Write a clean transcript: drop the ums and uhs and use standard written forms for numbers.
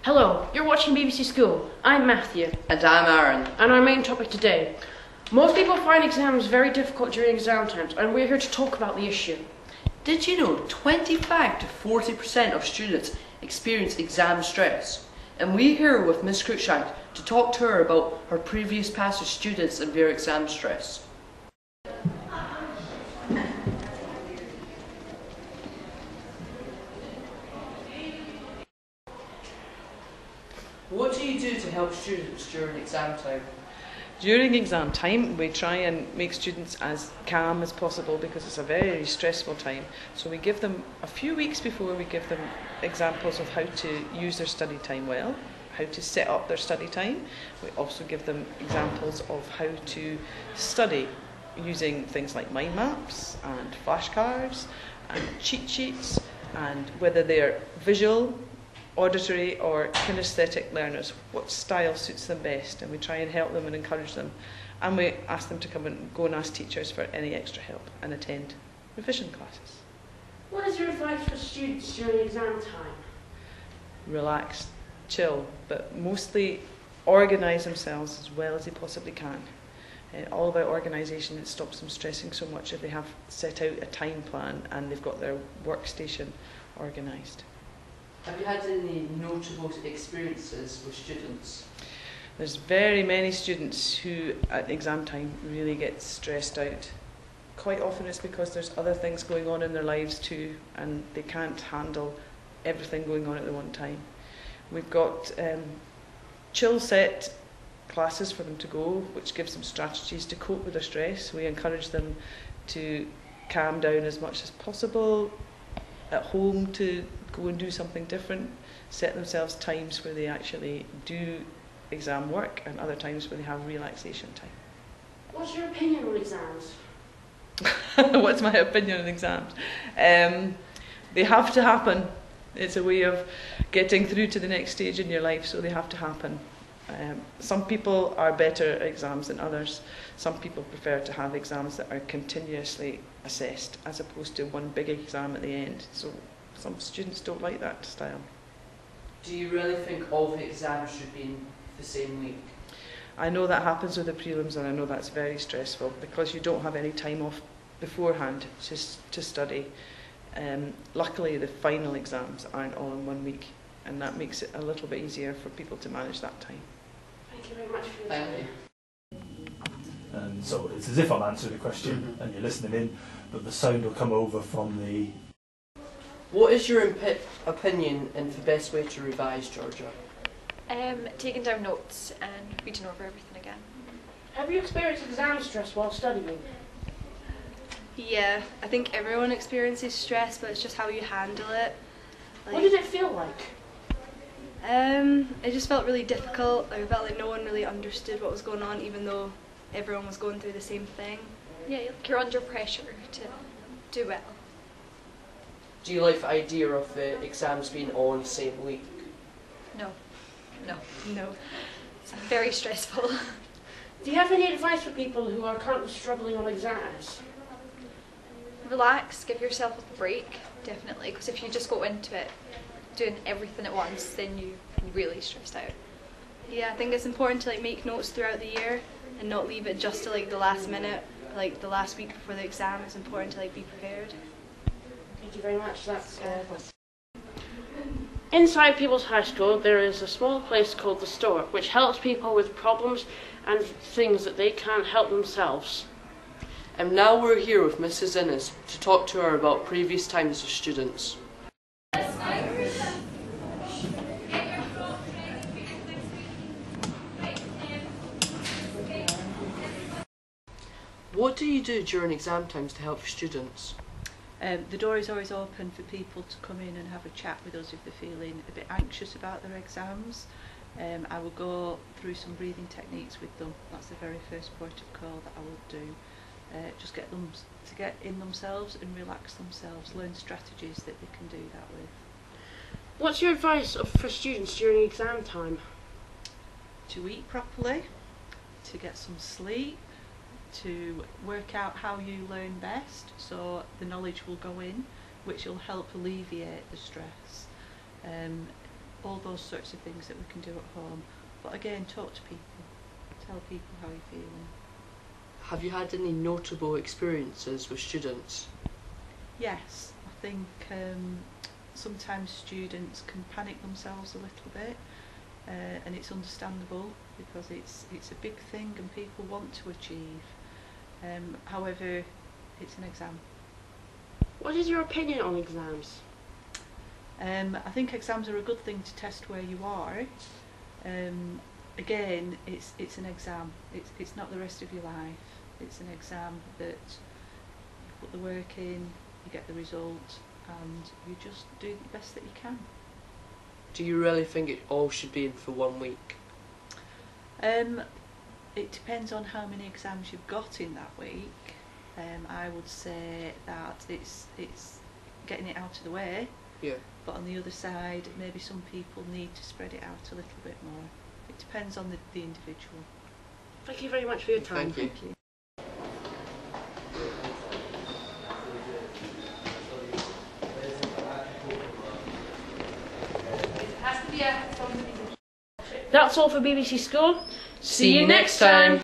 Hello, you're watching BBC School. I'm Matthew. And I'm Aaron. And our main topic today. Most people find exams very difficult during exam times, and we're here to talk about the issue. Did you know 25 to 40% of students experience exam stress? And we're here with Miss Cruikshank to talk to her about her previous past with students and their exam stress. What do you do to help students during exam time? During exam time, we try and make students as calm as possible because it's a very stressful time. So we give them, a few weeks before, we give them examples of how to use their study time well, how to set up their study time. We also give them examples of how to study using things like mind maps and flashcards and cheat sheets, and whether they're visual, auditory or kinesthetic learners, what style suits them best, and we try and help them and encourage them, and we ask them to come and go and ask teachers for any extra help and attend revision classes. What is your advice for students during exam time? Relax, chill, but mostly organise themselves as well as they possibly can. All about organisation. It stops them stressing so much if they have set out a time plan and they've got their workstation organised. Have you had any notable experiences with students? There's very many students who at exam time really get stressed out. Quite often it's because there's other things going on in their lives too, and they can't handle everything going on at the one time. We've got chill set classes for them to go, which gives them strategies to cope with their stress. We encourage them to calm down as much as possible, at home to go and do something different, set themselves times where they actually do exam work and other times where they have relaxation time. What's your opinion on exams? What's my opinion on exams? They have to happen. It's a way of getting through to the next stage in your life, so they have to happen. Some people are better at exams than others. Some people prefer to have exams that are continuously assessed as opposed to one big exam at the end. So some students don't like that style. Do you really think all the exams should be in the same week? I know that happens with the prelims, and I know that's very stressful because you don't have any time off beforehand to study. Luckily, the final exams aren't all in 1 week, and that makes it a little bit easier for people to manage that time. Thank you very much for your time. Thank you. And so it's as if I'm answering a question and you're listening in, but the sound will come over from the... What is your opinion and the best way to revise, Georgia? Taking down notes and reading over everything again. Have you experienced exam stress while studying? Yeah, I think everyone experiences stress, but it's just how you handle it. What did it feel like? It just felt really difficult. I felt like no one really understood what was going on, even though everyone was going through the same thing. Yeah, you're under pressure to do well. Do you like the idea of the exams being all in the same week? No. No. It's very stressful. Do you have any advice for people who are currently struggling on exams? Relax, give yourself a break, definitely, because if you just go into it doing everything at once, then you really stressed out. Yeah, I think it's important to make notes throughout the year and not leave it just to the last minute, like the last week before the exam. It's important to be prepared. Thank you very much. That's Inside Peebles High School, there is a small place called the store, which helps people with problems and things that they can't help themselves. And now we're here with Mrs. Innes to talk to her about previous times with students. What do you do during exam times to help students? The door is always open for people to come in and have a chat with us if they're feeling a bit anxious about their exams. I will go through some breathing techniques with them. That's the very first port of call that I will do. Just get them to get in themselves and relax themselves, learn strategies that they can do that with. What's your advice for students during exam time? To eat properly, to get some sleep, to work out how you learn best, so the knowledge will go in, which will help alleviate the stress. all those sorts of things that we can do at home. But again, talk to people, tell people how you're feeling. Have you had any notable experiences with students? Yes, I think sometimes students can panic themselves a little bit, and it's understandable because it's a big thing and people want to achieve. However, it's an exam. What is your opinion on exams? I think exams are a good thing to test where you are. Again, it's an exam. It's not the rest of your life. It's an exam that you put the work in, you get the result, and you just do the best that you can. Do you really think it all should be in for 1 week? It depends on how many exams you've got in that week. I would say that it's getting it out of the way. Yeah. But on the other side, maybe some people need to spread it out a little bit more. It depends on the individual. Thank you very much for your time. Thank you. Thank you. That's all for BBC School. See you next time.